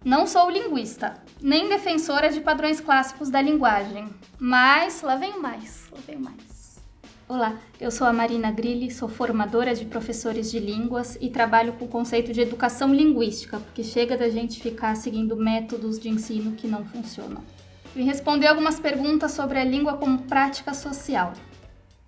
Não sou linguista, nem defensora de padrões clássicos da linguagem, mas lá venho mais. Olá, eu sou a Marina Grilli, sou formadora de professores de línguas e trabalho com o conceito de educação linguística, porque chega da gente ficar seguindo métodos de ensino que não funcionam. Vim responder algumas perguntas sobre a língua como prática social.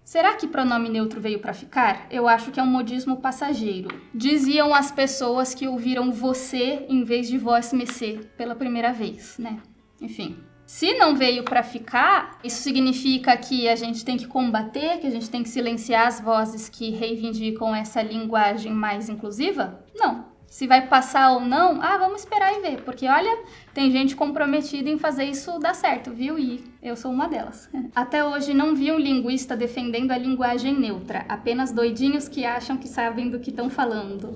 Será que pronome neutro veio para ficar? Eu acho que é um modismo passageiro. Diziam as pessoas que ouviram você em vez de vós-me-se pela primeira vez, né? Enfim. Se não veio para ficar, isso significa que a gente tem que combater, que a gente tem que silenciar as vozes que reivindicam essa linguagem mais inclusiva? Não. Se vai passar ou não, vamos esperar e ver, porque olha, tem gente comprometida em fazer isso dar certo, viu? E eu sou uma delas. Até hoje não vi um linguista defendendo a linguagem neutra, apenas doidinhos que acham que sabem do que estão falando.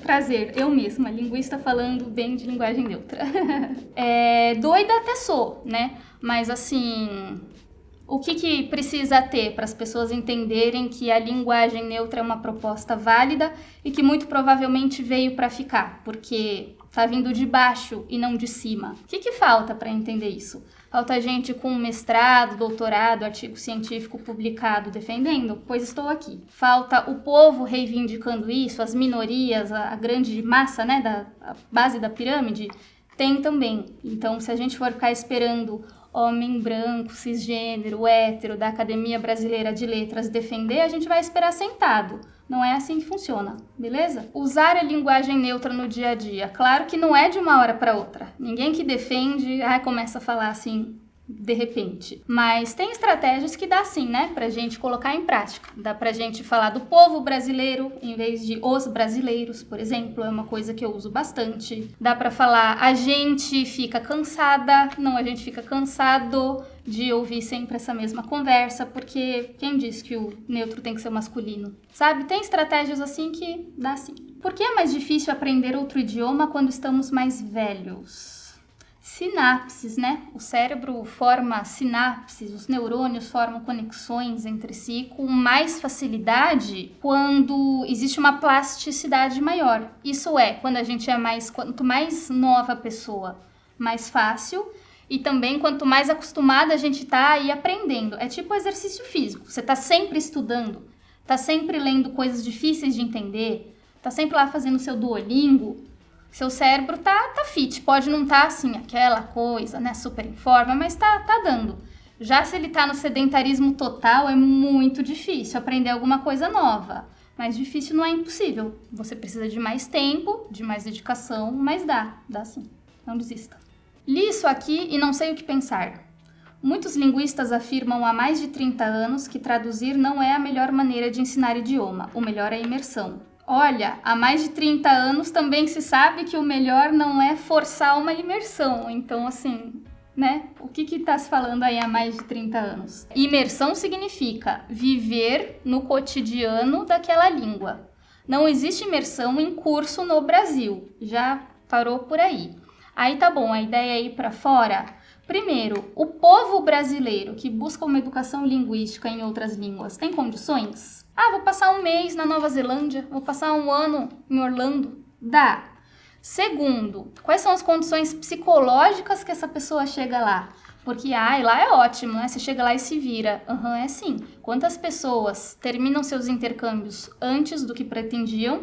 Prazer, eu mesma, linguista falando bem de linguagem neutra. Doida até sou, né? Mas assim, o que precisa ter para as pessoas entenderem que a linguagem neutra é uma proposta válida e que muito provavelmente veio para ficar, porque tá vindo de baixo e não de cima? O que falta para entender isso? Falta gente com mestrado, doutorado, artigo científico publicado defendendo? Pois estou aqui. Falta o povo reivindicando isso, as minorias, a grande massa, né, da base da pirâmide? Tem também. Então, se a gente for ficar esperando homem branco, cisgênero, hétero, da Academia Brasileira de Letras defender, a gente vai esperar sentado. Não é assim que funciona, beleza? Usar a linguagem neutra no dia a dia. Claro que não é de uma hora para outra. Ninguém que defende, começa a falar assim de repente. Mas tem estratégias que dá sim, né? Pra gente colocar em prática. Dá pra gente falar do povo brasileiro em vez de os brasileiros, por exemplo. É uma coisa que eu uso bastante. Dá pra falar a gente fica cansada, não a gente fica cansado de ouvir sempre essa mesma conversa, porque quem diz que o neutro tem que ser masculino? Sabe? Tem estratégias assim que dá sim. Por que é mais difícil aprender outro idioma quando estamos mais velhos? Sinapses, né? O cérebro forma sinapses, os neurônios formam conexões entre si com mais facilidade quando existe uma plasticidade maior. Isso é, quando a gente quanto mais nova a pessoa, mais fácil. E também quanto mais acostumada a gente tá a ir aprendendo. É tipo exercício físico. Você tá sempre estudando, tá sempre lendo coisas difíceis de entender, tá sempre lá fazendo seu Duolingo. Seu cérebro tá fit, pode não tá assim, aquela coisa, né, super em forma, mas tá dando. Já se ele tá no sedentarismo total, é muito difícil aprender alguma coisa nova. Mas difícil não é impossível. Você precisa de mais tempo, de mais dedicação, mas dá sim. Não desista. Li isso aqui e não sei o que pensar. Muitos linguistas afirmam há mais de 30 anos que traduzir não é a melhor maneira de ensinar idioma, o melhor é a imersão. Olha, há mais de 30 anos também se sabe que o melhor não é forçar uma imersão. Então, assim, né? O que está se falando aí há mais de 30 anos? Imersão significa viver no cotidiano daquela língua. Não existe imersão em curso no Brasil. Já parou por aí. Aí tá bom, a ideia é ir para fora. Primeiro, o povo brasileiro que busca uma educação linguística em outras línguas tem condições? Vou passar um mês na Nova Zelândia, vou passar um ano em Orlando. Dá. Segundo, quais são as condições psicológicas que essa pessoa chega lá? Porque, lá é ótimo, né? Você chega lá e se vira. É sim. Quantas pessoas terminam seus intercâmbios antes do que pretendiam,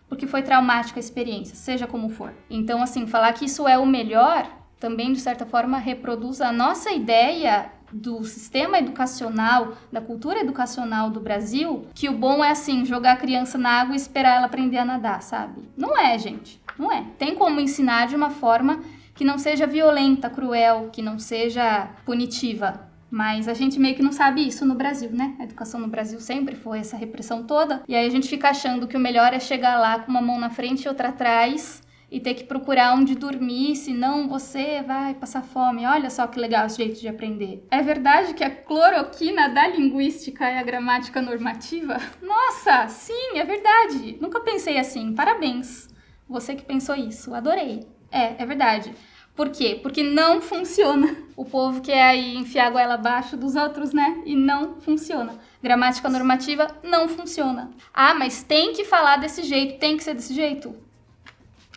porque foi traumática a experiência, seja como for. Então, assim, falar que isso é o melhor, também, de certa forma, reproduz a nossa ideia do sistema educacional, da cultura educacional do Brasil, que o bom é assim, jogar a criança na água e esperar ela aprender a nadar, sabe? Não é, gente, não é. Tem como ensinar de uma forma que não seja violenta, cruel, que não seja punitiva. Mas a gente meio que não sabe isso no Brasil, né? A educação no Brasil sempre foi essa repressão toda. E aí a gente fica achando que o melhor é chegar lá com uma mão na frente e outra atrás e ter que procurar onde dormir, senão você vai passar fome. Olha só que legal esse jeito de aprender. É verdade que a cloroquina da linguística é a gramática normativa? Nossa, sim, é verdade. Nunca pensei assim. Parabéns. Você que pensou isso. Adorei. É verdade. Por quê? Porque não funciona. O povo quer aí enfiar a goela abaixo dos outros, né? E não funciona. Gramática normativa não funciona. Mas tem que falar desse jeito, tem que ser desse jeito.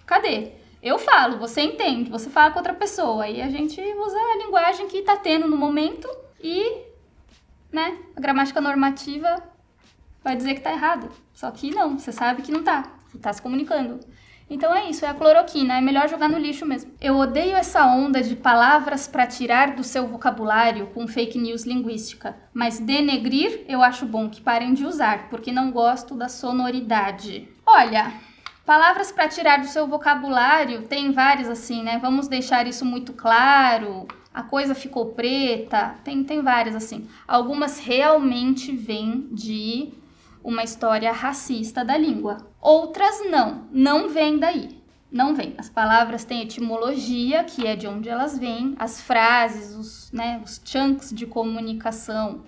Cadê? Eu falo, você entende, você fala com outra pessoa. E a gente usa a linguagem que tá tendo no momento e, né, a gramática normativa vai dizer que tá errado. Só que não, você sabe que não tá. Você tá se comunicando. Então é isso, é a cloroquina, é melhor jogar no lixo mesmo. Eu odeio essa onda de palavras para tirar do seu vocabulário com fake news linguística, mas denegrir eu acho bom que parem de usar, porque não gosto da sonoridade. Olha, palavras para tirar do seu vocabulário, tem várias assim, né? Vamos deixar isso muito claro, a coisa ficou preta, tem várias assim. Algumas realmente vêm de uma história racista da língua. Outras não vêm daí. Não vem. As palavras têm etimologia, que é de onde elas vêm, as frases, os chunks de comunicação,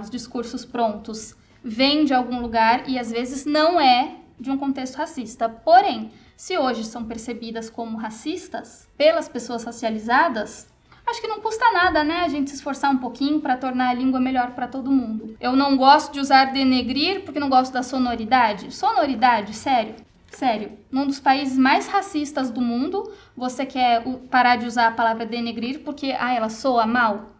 os discursos prontos, vêm de algum lugar e às vezes não é de um contexto racista. Porém, se hoje são percebidas como racistas pelas pessoas racializadas, acho que não custa nada, né, a gente se esforçar um pouquinho para tornar a língua melhor para todo mundo. Eu não gosto de usar denegrir porque não gosto da sonoridade. Sonoridade, sério. Sério, num dos países mais racistas do mundo, você quer parar de usar a palavra denegrir porque, ela soa mal?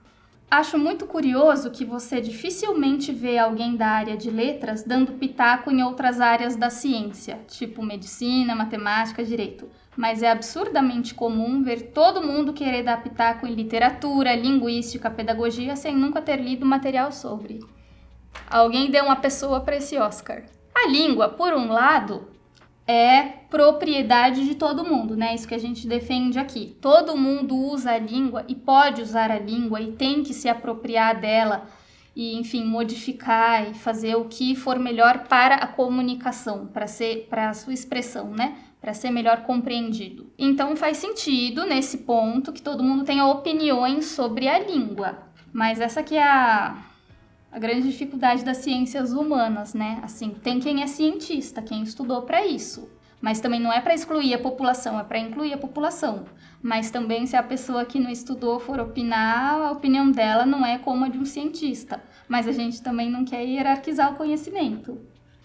Acho muito curioso que você dificilmente vê alguém da área de letras dando pitaco em outras áreas da ciência, tipo medicina, matemática, direito. Mas é absurdamente comum ver todo mundo querer dar pitaco em literatura, linguística, pedagogia, sem nunca ter lido material sobre. Alguém deu uma pessoa para esse Oscar. A língua, por um lado, é propriedade de todo mundo, né? Isso que a gente defende aqui. Todo mundo usa a língua e pode usar a língua e tem que se apropriar dela e, enfim, modificar e fazer o que for melhor para a comunicação, para a sua expressão, né? Para ser melhor compreendido. Então faz sentido, nesse ponto, que todo mundo tenha opiniões sobre a língua. Mas essa que é a grande dificuldade das ciências humanas, né? Assim, tem quem é cientista, quem estudou para isso. Mas também não é para excluir a população, é para incluir a população. Mas também, se a pessoa que não estudou for opinar, a opinião dela não é como a de um cientista. Mas a gente também não quer hierarquizar o conhecimento.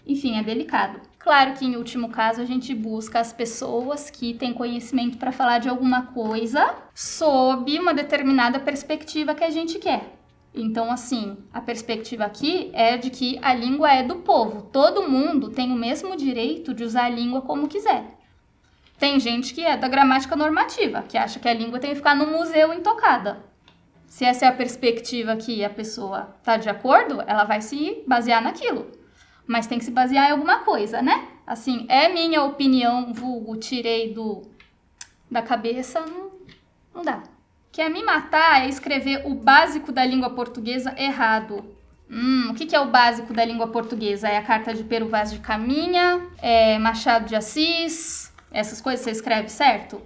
Enfim, é delicado. Claro que, em último caso, a gente busca as pessoas que têm conhecimento para falar de alguma coisa sob uma determinada perspectiva que a gente quer. Então, assim, a perspectiva aqui é de que a língua é do povo. Todo mundo tem o mesmo direito de usar a língua como quiser. Tem gente que é da gramática normativa, que acha que a língua tem que ficar no museu intocada. Se essa é a perspectiva que a pessoa está de acordo, ela vai se basear naquilo. Mas tem que se basear em alguma coisa, né? Assim, é minha opinião, vulgo, tirei da cabeça, não dá. Quer me matar é escrever o básico da língua portuguesa errado. O que é o básico da língua portuguesa? É a carta de Pero Vaz de Caminha, é Machado de Assis, essas coisas você escreve certo?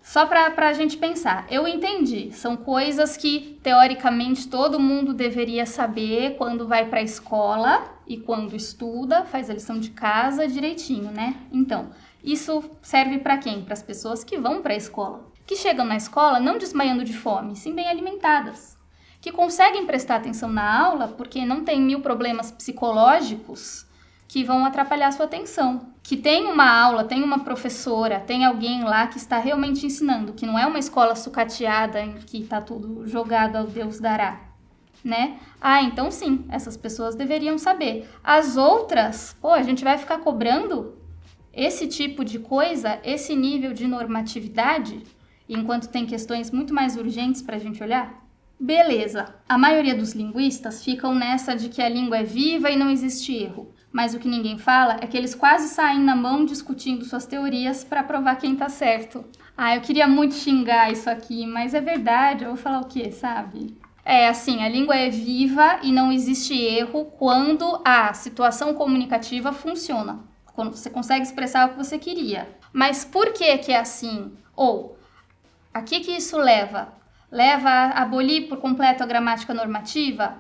Só pra gente pensar. Eu entendi. São coisas que, teoricamente, todo mundo deveria saber quando vai pra escola e quando estuda, faz a lição de casa direitinho, né? Então, isso serve pra quem? Para as pessoas que vão pra escola. Que chegam na escola não desmaiando de fome, sim bem alimentadas. Que conseguem prestar atenção na aula porque não tem 1000 problemas psicológicos que vão atrapalhar a sua atenção. Que tem uma aula, tem uma professora, tem alguém lá que está realmente ensinando, que não é uma escola sucateada em que está tudo jogado ao Deus dará, né? Então sim, essas pessoas deveriam saber. As outras, a gente vai ficar cobrando esse tipo de coisa, esse nível de normatividade, enquanto tem questões muito mais urgentes para a gente olhar? Beleza, a maioria dos linguistas ficam nessa de que a língua é viva e não existe erro. Mas o que ninguém fala é que eles quase saem na mão discutindo suas teorias para provar quem tá certo. Eu queria muito xingar isso aqui, mas é verdade, eu vou falar o quê, sabe? Assim, a língua é viva e não existe erro quando a situação comunicativa funciona. Quando você consegue expressar o que você queria. Mas por que é assim? Ou, a que isso leva? Leva a abolir por completo a gramática normativa?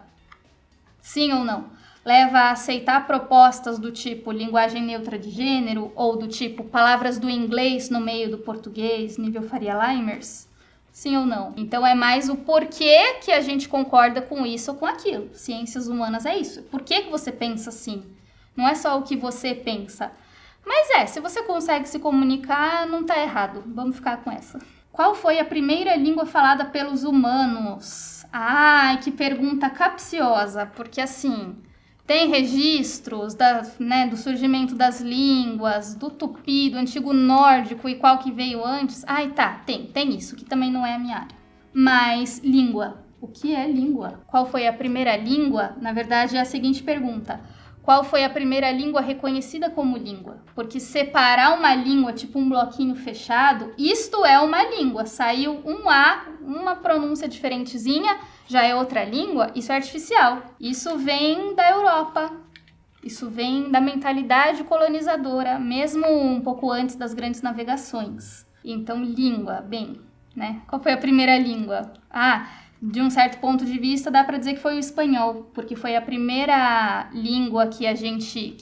Sim ou não? Leva a aceitar propostas do tipo linguagem neutra de gênero ou do tipo palavras do inglês no meio do português, nível Faria Limers? Sim ou não? Então é mais o porquê que a gente concorda com isso ou com aquilo. Ciências humanas é isso. Por que você pensa assim? Não é só o que você pensa. Mas se você consegue se comunicar, não tá errado. Vamos ficar com essa. Qual foi a primeira língua falada pelos humanos? Ai, que pergunta capciosa, porque assim, tem registros do surgimento das línguas, do tupi, do antigo nórdico e qual que veio antes. Ai, tá, tem isso, que também não é a minha área. Mas língua, o que é língua? Qual foi a primeira língua? Na verdade, é a seguinte pergunta. Qual foi a primeira língua reconhecida como língua? Porque separar uma língua, tipo um bloquinho fechado, isto é uma língua. Saiu um A, uma pronúncia diferentezinha, já é outra língua, isso é artificial. Isso vem da Europa. Isso vem da mentalidade colonizadora, mesmo um pouco antes das grandes navegações. Então, língua, bem, né? Qual foi a primeira língua? De um certo ponto de vista, dá para dizer que foi o espanhol, porque foi a primeira língua que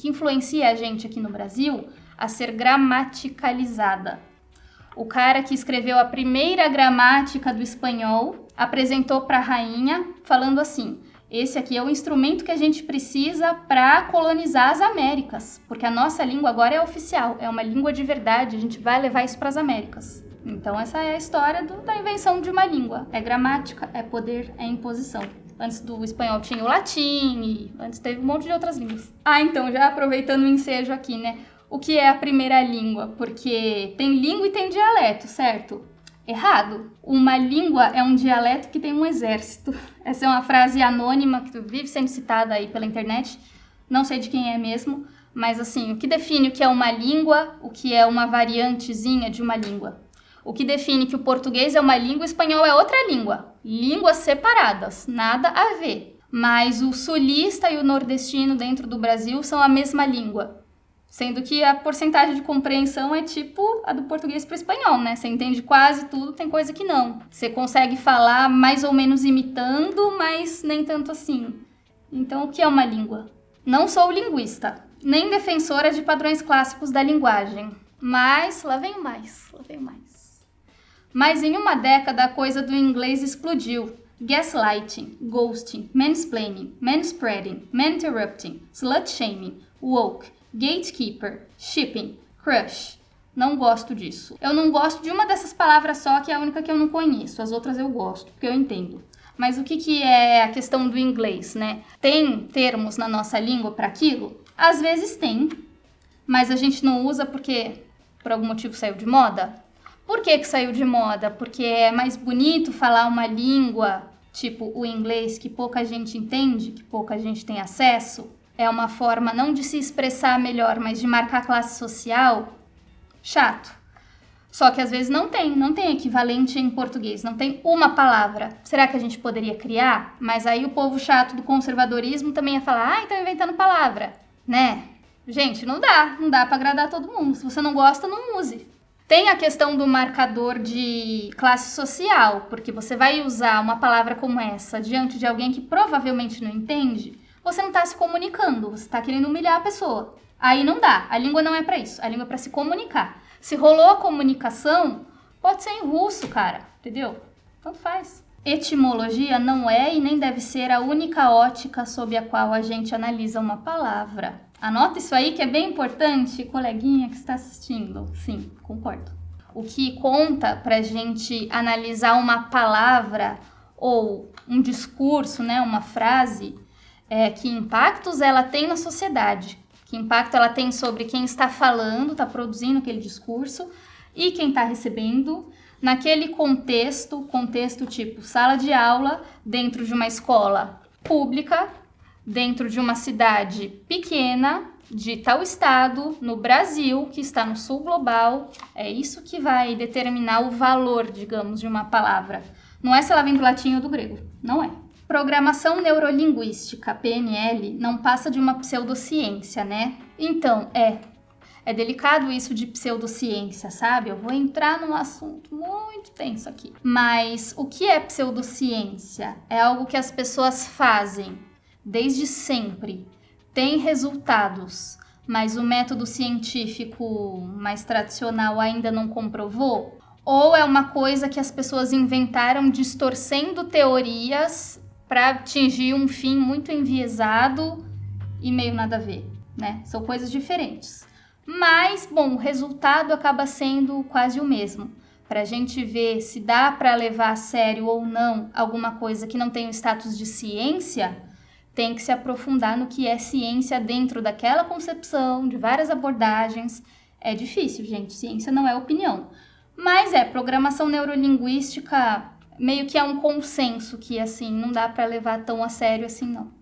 influencia a gente aqui no Brasil a ser gramaticalizada. O cara que escreveu a primeira gramática do espanhol apresentou para a rainha, falando assim: esse aqui é o instrumento que a gente precisa para colonizar as Américas, porque a nossa língua agora é oficial, é uma língua de verdade, a gente vai levar isso para as Américas. Então essa é a história da invenção de uma língua. É gramática, é poder, é imposição. Antes do espanhol tinha o latim e antes teve um monte de outras línguas. Então já aproveitando o ensejo aqui, né? O que é a primeira língua? Porque tem língua e tem dialeto, certo? Errado. Uma língua é um dialeto que tem um exército. Essa é uma frase anônima que vive sendo citada aí pela internet. Não sei de quem é mesmo, mas assim, o que define o que é uma língua, o que é uma variantezinha de uma língua? O que define que o português é uma língua, o espanhol é outra língua. Línguas separadas, nada a ver. Mas o sulista e o nordestino dentro do Brasil são a mesma língua. Sendo que a porcentagem de compreensão é tipo a do português para o espanhol, né? Você entende quase tudo, tem coisa que não. Você consegue falar mais ou menos imitando, mas nem tanto assim. Então, o que é uma língua? Não sou linguista, nem defensora de padrões clássicos da linguagem. Mas, lá venho mais. Mas em uma década a coisa do inglês explodiu. Gaslighting, ghosting, mansplaining, manspreading, maninterrupting, slut-shaming, woke, gatekeeper, shipping, crush. Não gosto disso. Eu não gosto de uma dessas palavras só, que é a única que eu não conheço. As outras eu gosto, porque eu entendo. Mas o que é a questão do inglês, né? Tem termos na nossa língua para aquilo? Às vezes tem, mas a gente não usa porque por algum motivo saiu de moda. Por que saiu de moda? Porque é mais bonito falar uma língua, tipo o inglês, que pouca gente entende, que pouca gente tem acesso. É uma forma não de se expressar melhor, mas de marcar classe social. Chato. Só que às vezes não tem equivalente em português, não tem uma palavra. Será que a gente poderia criar? Mas aí o povo chato do conservadorismo também ia falar, estão inventando palavra, né? Gente, não dá para agradar todo mundo. Se você não gosta, não use. Tem a questão do marcador de classe social, porque você vai usar uma palavra como essa diante de alguém que provavelmente não entende, você não está se comunicando, você está querendo humilhar a pessoa. Aí não dá, a língua não é para isso, a língua é para se comunicar. Se rolou a comunicação, pode ser em russo, cara, entendeu? Tanto faz. Etimologia não é e nem deve ser a única ótica sob a qual a gente analisa uma palavra. Anota isso aí que é bem importante, coleguinha que está assistindo. Sim, concordo. O que conta para a gente analisar uma palavra ou um discurso, né, uma frase, é que impactos ela tem na sociedade, que impacto ela tem sobre quem está falando, está produzindo aquele discurso e quem está recebendo, naquele contexto tipo sala de aula, dentro de uma escola pública, dentro de uma cidade pequena, de tal estado, no Brasil, que está no sul global. É isso que vai determinar o valor, digamos, de uma palavra. Não é se ela vem do latim ou do grego, não é. Programação neurolinguística, PNL, não passa de uma pseudociência, né? Então, é delicado isso de pseudociência, sabe? Eu vou entrar num assunto muito tenso aqui. Mas o que é pseudociência? É algo que as pessoas fazem desde sempre. Tem resultados, mas o método científico mais tradicional ainda não comprovou? Ou é uma coisa que as pessoas inventaram distorcendo teorias para atingir um fim muito enviesado e meio nada a ver, né? São coisas diferentes. Mas, bom, o resultado acaba sendo quase o mesmo. Para a gente ver se dá para levar a sério ou não alguma coisa que não tem o status de ciência, tem que se aprofundar no que é ciência dentro daquela concepção, de várias abordagens. É difícil, gente, ciência não é opinião. Mas programação neurolinguística meio que é um consenso que, assim, não dá para levar tão a sério assim, não.